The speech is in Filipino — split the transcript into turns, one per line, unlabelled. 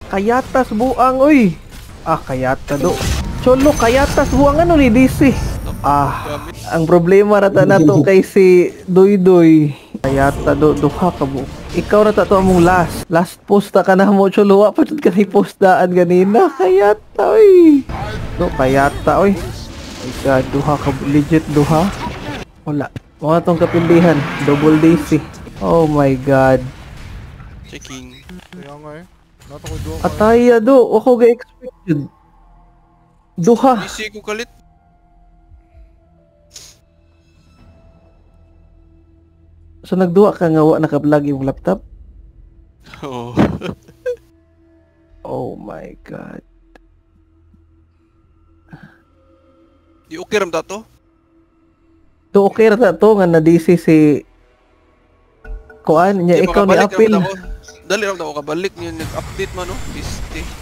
Kayatas buang, uy. Ah, kayata do. Cholo, kayatas buang ano ni DC. Ah, ang problema rata na to kay si Doy. Kayata do, duha ka bu. Ikaw na to among last post ka na mo, cholo. Wa pa jud ka ni postaan ganina. Kayata, uy. Do, kayata, uy. My God, duha ka, legit duha. Wala. Mga tong kapindihan. Double DC. Oh my God.
Checking.
Kaya nga eh. Nato ko doon.
Ataya do. Ako ga-expected. Duha.
Busy ko kalit.
So nagduha ka nga wa naka-plug yung laptop?
Oo.
Oh my God.
Di okay ram ta to?
To okay ra to nga na DC si kuan niya
Di
ikaw ni
makabalik
apil.
naman ako. Dali ram ta ako kabalik niyo nag-update man no. Piste.